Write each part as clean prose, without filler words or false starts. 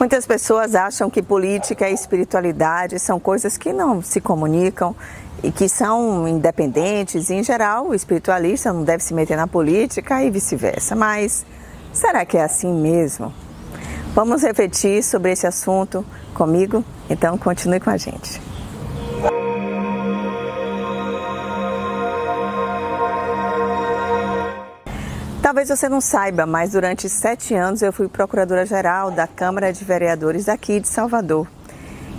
Muitas pessoas acham que política e espiritualidade são coisas que não se comunicam e que são independentes. E, em geral, o espiritualista não deve se meter na política e vice-versa. Mas será que é assim mesmo? Vamos refletir sobre esse assunto comigo? Então, continue com a gente. Talvez você não saiba, mas durante 7 anos eu fui procuradora-geral da Câmara de Vereadores daqui de Salvador.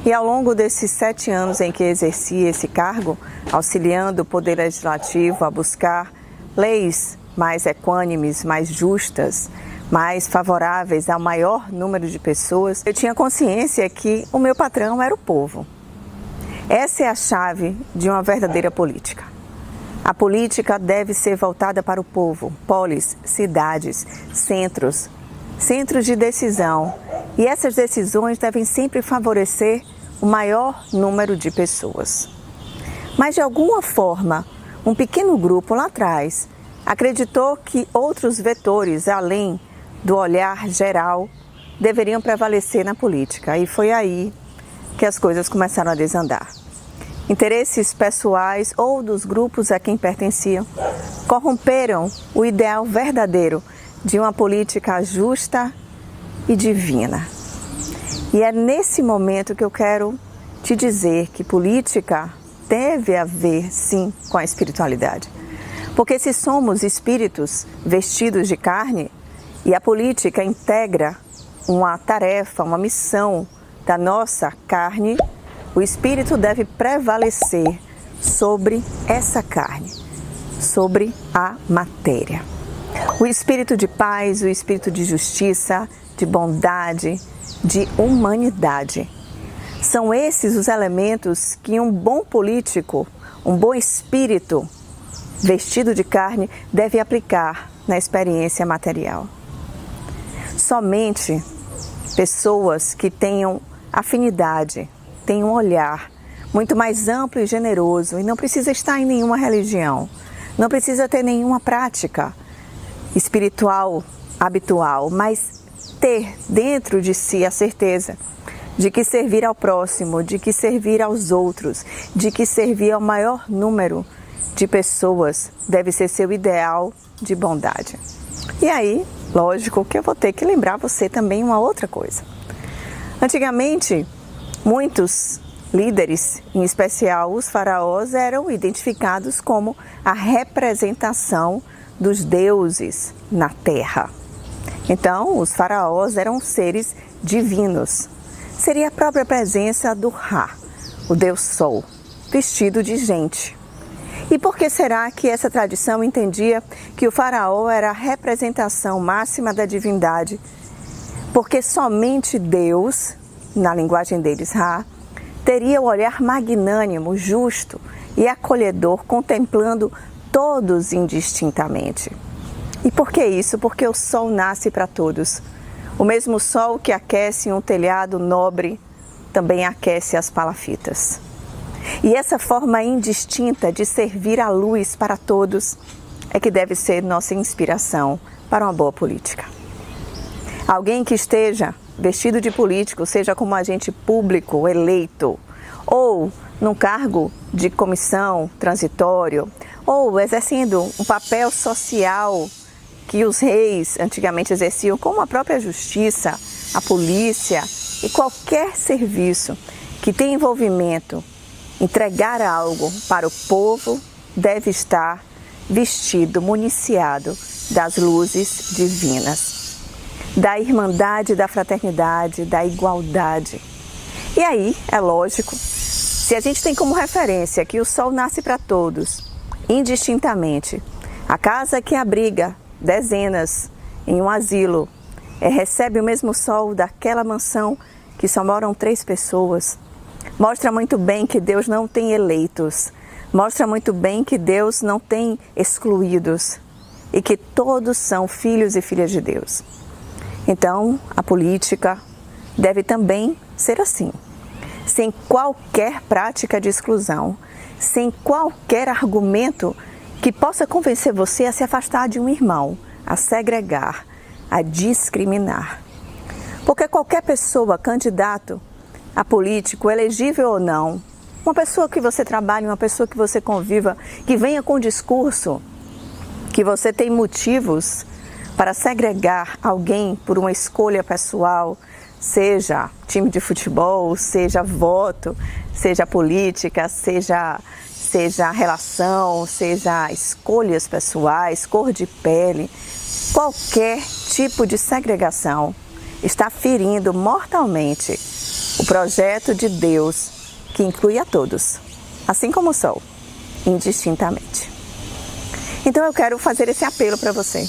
E ao longo desses 7 anos em que exerci esse cargo, auxiliando o Poder Legislativo a buscar leis mais equânimes, mais justas, mais favoráveis ao maior número de pessoas, eu tinha consciência que o meu patrão era o povo. Essa é a chave de uma verdadeira política. A política deve ser voltada para o povo, polis, cidades, centros de decisão. E essas decisões devem sempre favorecer o maior número de pessoas. Mas, de alguma forma, um pequeno grupo lá atrás acreditou que outros vetores, além do olhar geral, deveriam prevalecer na política. E foi aí que as coisas começaram a desandar. Interesses pessoais ou dos grupos a quem pertenciam corromperam o ideal verdadeiro de uma política justa e divina. E é nesse momento que eu quero te dizer que política deve haver, sim, com a espiritualidade. Porque se somos espíritos vestidos de carne e a política integra uma tarefa, uma missão da nossa carne, o espírito deve prevalecer sobre essa carne, sobre a matéria. O espírito de paz, o espírito de justiça, de bondade, de humanidade. São esses os elementos que um bom político, um bom espírito vestido de carne deve aplicar na experiência material. Somente pessoas que tenham afinidade, tem um olhar muito mais amplo e generoso e não precisa estar em nenhuma religião, não precisa ter nenhuma prática espiritual habitual, mas ter dentro de si a certeza de que servir ao próximo, de que servir aos outros, de que servir ao maior número de pessoas deve ser seu ideal de bondade. E aí, lógico que eu vou ter que lembrar você também uma outra coisa. Antigamente, muitos líderes, em especial os faraós, eram identificados como a representação dos deuses na terra. Então, os faraós eram seres divinos. Seria a própria presença do Ra, o Deus Sol, vestido de gente. E por que será que essa tradição entendia que o faraó era a representação máxima da divindade? Porque somente Deus, na linguagem deles, Ra, teria o olhar magnânimo, justo e acolhedor, contemplando todos indistintamente. E por que isso? Porque o sol nasce para todos. O mesmo sol que aquece um telhado nobre, também aquece as palafitas. E essa forma indistinta de servir a luz para todos é que deve ser nossa inspiração para uma boa política. Alguém que esteja vestido de político, seja como agente público eleito, ou num cargo de comissão transitório, ou exercendo um papel social que os reis antigamente exerciam, como a própria justiça, a polícia e qualquer serviço que tenha envolvimento, entregar algo para o povo, deve estar vestido, municiado das luzes divinas, da irmandade, da fraternidade, da igualdade. E aí, é lógico, se a gente tem como referência que o sol nasce para todos, indistintamente, a casa que abriga dezenas em um asilo recebe o mesmo sol daquela mansão que só moram 3 pessoas, mostra muito bem que Deus não tem eleitos, mostra muito bem que Deus não tem excluídos e que todos são filhos e filhas de Deus. Então, a política deve também ser assim, sem qualquer prática de exclusão, sem qualquer argumento que possa convencer você a se afastar de um irmão, a segregar, a discriminar. Porque qualquer pessoa, candidato a político, elegível ou não, uma pessoa que você trabalhe, uma pessoa que você conviva, que venha com discurso, que você tem motivos para segregar alguém por uma escolha pessoal, seja time de futebol, seja voto, seja política, seja relação, seja escolhas pessoais, cor de pele, qualquer tipo de segregação está ferindo mortalmente o projeto de Deus que inclui a todos, assim como o sol, indistintamente. Então eu quero fazer esse apelo para você.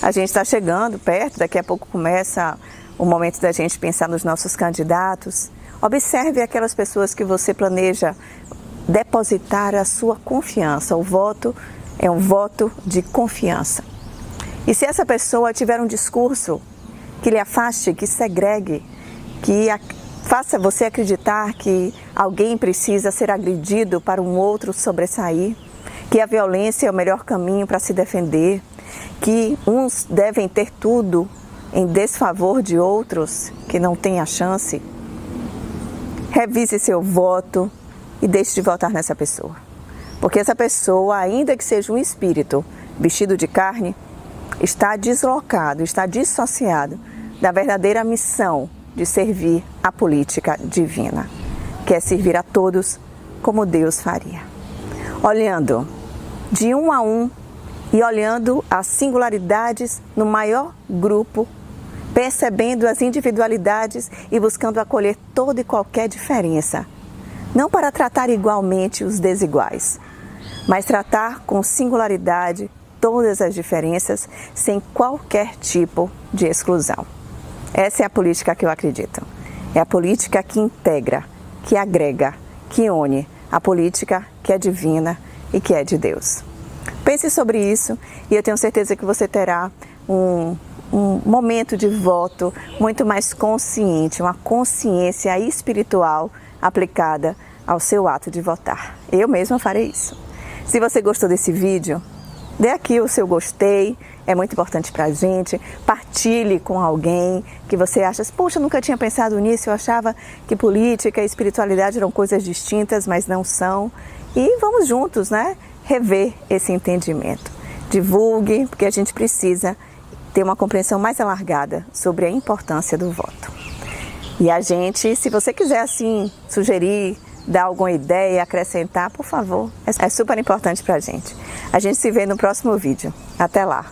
A gente está chegando perto, daqui a pouco começa o momento da gente pensar nos nossos candidatos. Observe aquelas pessoas que você planeja depositar a sua confiança. O voto é um voto de confiança. E se essa pessoa tiver um discurso que lhe afaste, que segregue, que faça você acreditar que alguém precisa ser agredido para um outro sobressair, que a violência é o melhor caminho para se defender, que uns devem ter tudo em desfavor de outros que não têm a chance, revise seu voto e deixe de votar nessa pessoa. Porque essa pessoa, ainda que seja um espírito vestido de carne, está deslocado, está dissociado da verdadeira missão de servir a política divina, que é servir a todos como Deus faria. Olhando de um a um e olhando as singularidades no maior grupo, percebendo as individualidades e buscando acolher toda e qualquer diferença, não para tratar igualmente os desiguais, mas tratar com singularidade todas as diferenças sem qualquer tipo de exclusão. Essa é a política que eu acredito. É a política que integra, que agrega, que une, a política que é divina e que é de Deus. Pense sobre isso e eu tenho certeza que você terá um momento de voto muito mais consciente, uma consciência espiritual aplicada ao seu ato de votar. Eu mesma farei isso. Se você gostou desse vídeo, dê aqui o seu gostei, é muito importante pra gente. Partilhe com alguém que você acha, poxa, eu nunca tinha pensado nisso, eu achava que política e espiritualidade eram coisas distintas, mas não são. E vamos juntos, né, rever esse entendimento. Divulgue, porque a gente precisa ter uma compreensão mais alargada sobre a importância do voto. E a gente, se você quiser assim sugerir, dar alguma ideia, acrescentar, por favor, é super importante pra gente. A gente se vê no próximo vídeo. Até lá!